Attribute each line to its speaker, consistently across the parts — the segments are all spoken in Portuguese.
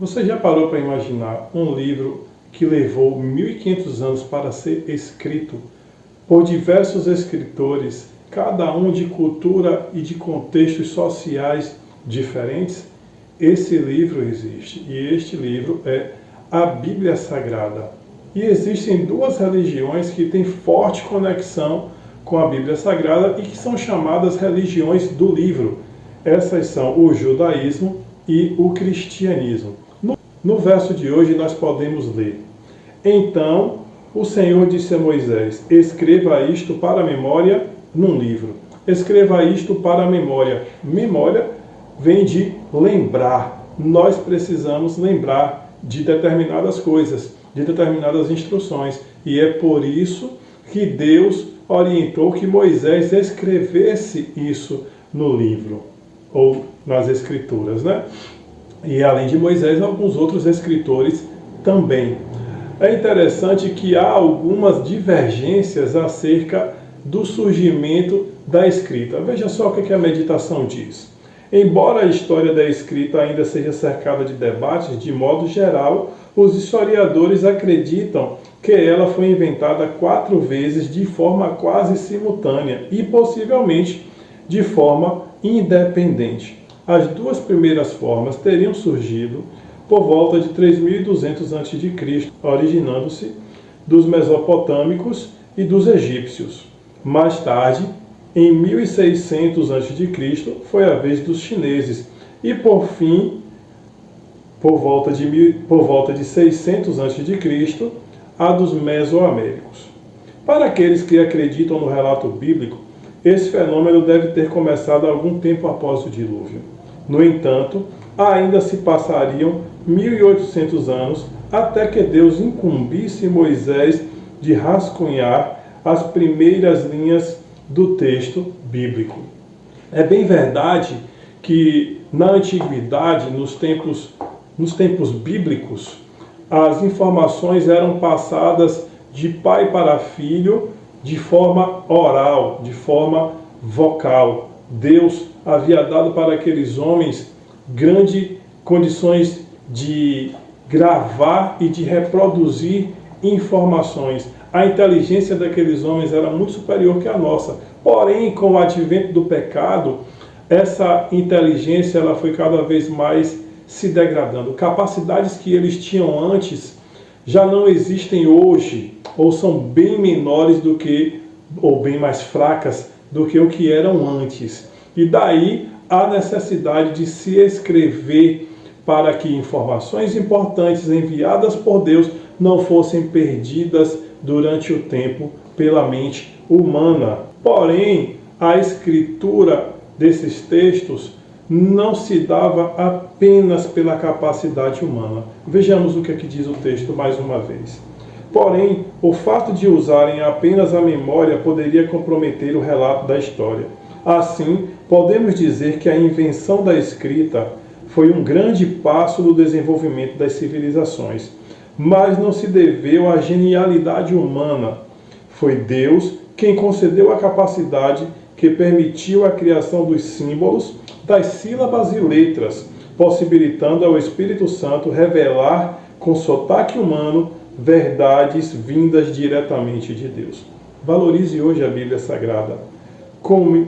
Speaker 1: Você já parou para imaginar um livro que levou 1500 anos para ser escrito por diversos escritores, cada um de cultura e de contextos sociais diferentes? Esse livro existe, e este livro é a Bíblia Sagrada. E existem duas religiões que têm forte conexão com a Bíblia Sagrada e que são chamadas religiões do livro. Essas são o judaísmo e o cristianismo. No verso de hoje nós podemos ler: Então o Senhor disse a Moisés: escreva isto para a memória num livro. Escreva isto para a memória. Memória vem de lembrar. Nós precisamos lembrar de determinadas coisas, de determinadas instruções. E é por isso que Deus orientou que Moisés escrevesse isso no livro, ou nas escrituras, né? E além de Moisés, alguns outros escritores também. É interessante que há algumas divergências acerca do surgimento da escrita. Veja só o que a meditação diz. Embora a história da escrita ainda seja cercada de debates, de modo geral, os historiadores acreditam que ela foi inventada 4 vezes de forma quase simultânea e possivelmente de forma independente. As 2 primeiras formas teriam surgido por volta de 3200 a.C., originando-se dos mesopotâmicos e dos egípcios. Mais tarde, em 1600 a.C., foi a vez dos chineses e, por fim, por volta de 600 a.C., a dos mesoaméricos. Para aqueles que acreditam no relato bíblico, esse fenômeno deve ter começado algum tempo após o dilúvio. No entanto, ainda se passariam 1800 anos até que Deus incumbisse Moisés de rascunhar as primeiras linhas do texto bíblico. É bem verdade que na antiguidade, nos tempos bíblicos, as informações eram passadas de pai para filho de forma oral, de forma vocal. Deus havia dado para aqueles homens grandes condições de gravar e de reproduzir informações. A inteligência daqueles homens era muito superior que a nossa. Porém, com o advento do pecado, essa inteligência ela foi cada vez mais se degradando. Capacidades que eles tinham antes já não existem hoje, ou são bem menores do que, ou bem mais fracas do que o que eram antes. E daí a necessidade de se escrever para que informações importantes enviadas por Deus não fossem perdidas durante o tempo pela mente humana. Porém, a escritura desses textos não se dava apenas pela capacidade humana. Vejamos o que aqui diz o texto mais uma vez. Porém, o fato de usarem apenas a memória poderia comprometer o relato da história. Assim, podemos dizer que a invenção da escrita foi um grande passo no desenvolvimento das civilizações, mas não se deveu à genialidade humana. Foi Deus quem concedeu a capacidade que permitiu a criação dos símbolos, das sílabas e letras, possibilitando ao Espírito Santo revelar com sotaque humano verdades vindas diretamente de Deus. Valorize hoje a Bíblia Sagrada.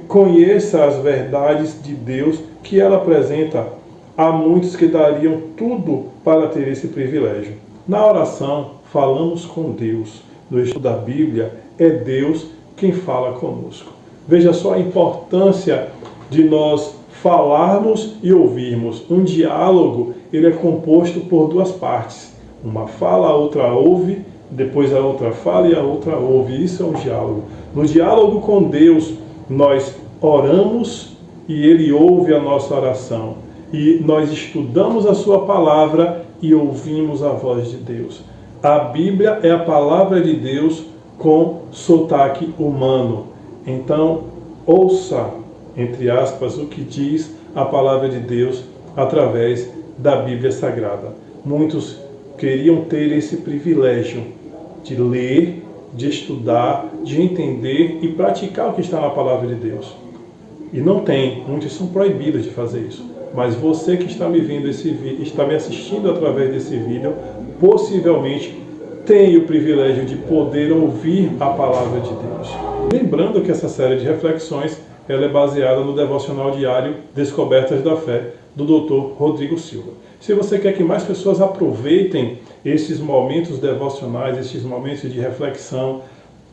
Speaker 1: Conheça as verdades de Deus que ela apresenta. Há muitos que dariam tudo para ter esse privilégio. Na oração, falamos com Deus. No estudo da Bíblia, é Deus quem fala conosco. Veja só a importância de nós falarmos e ouvirmos. Um diálogo, ele é composto por 2 partes. Uma fala, a outra ouve, depois a outra fala e a outra ouve. Isso é um diálogo. No diálogo com Deus, nós oramos e Ele ouve a nossa oração. E nós estudamos a sua palavra e ouvimos a voz de Deus. A Bíblia é a palavra de Deus com sotaque humano. Então, ouça, entre aspas, o que diz a palavra de Deus através da Bíblia Sagrada. Muitos queriam ter esse privilégio de ler, de estudar, de entender e praticar o que está na palavra de Deus. E não tem, muitos são proibidos de fazer isso. mas você que está me vendo esse vídeo, está me assistindo através desse vídeo, possivelmente tem o privilégio de poder ouvir a palavra de Deus. Lembrando que essa série de reflexões ela é baseada no devocional diário Descobertas da Fé, do Dr. Rodrigo Silva. Se você quer que mais pessoas aproveitem esses momentos devocionais, esses momentos de reflexão,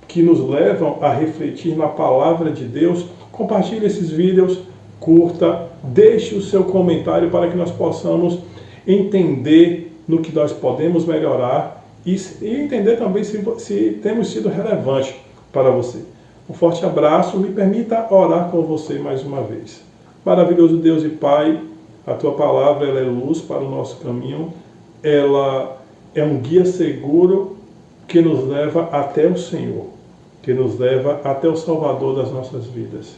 Speaker 1: que nos levam a refletir na palavra de Deus, compartilhe esses vídeos, curta, deixe o seu comentário para que nós possamos entender no que nós podemos melhorar e entender também se temos sido relevantes para você. Um forte abraço, me permita orar com você mais uma vez. Maravilhoso Deus e Pai, a Tua palavra ela é luz para o nosso caminho, ela é um guia seguro que nos leva até o Senhor, que nos leva até o Salvador das nossas vidas.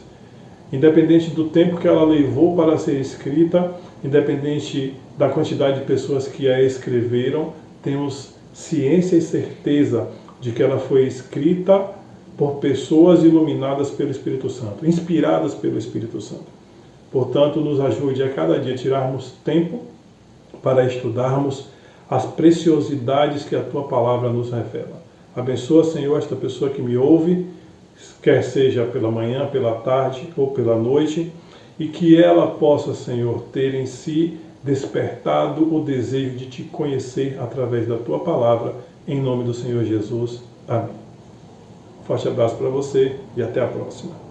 Speaker 1: Independente do tempo que ela levou para ser escrita, independente da quantidade de pessoas que a escreveram, temos ciência e certeza de que ela foi escrita por pessoas iluminadas pelo Espírito Santo, inspiradas pelo Espírito Santo. Portanto, nos ajude a cada dia tirarmos tempo para estudarmos as preciosidades que a Tua palavra nos revela. Abençoa, Senhor, esta pessoa que me ouve, quer seja pela manhã, pela tarde ou pela noite, e que ela possa, Senhor, ter em si despertado o desejo de Te conhecer através da Tua palavra, em nome do Senhor Jesus. Amém. Forte abraço para você e até a próxima.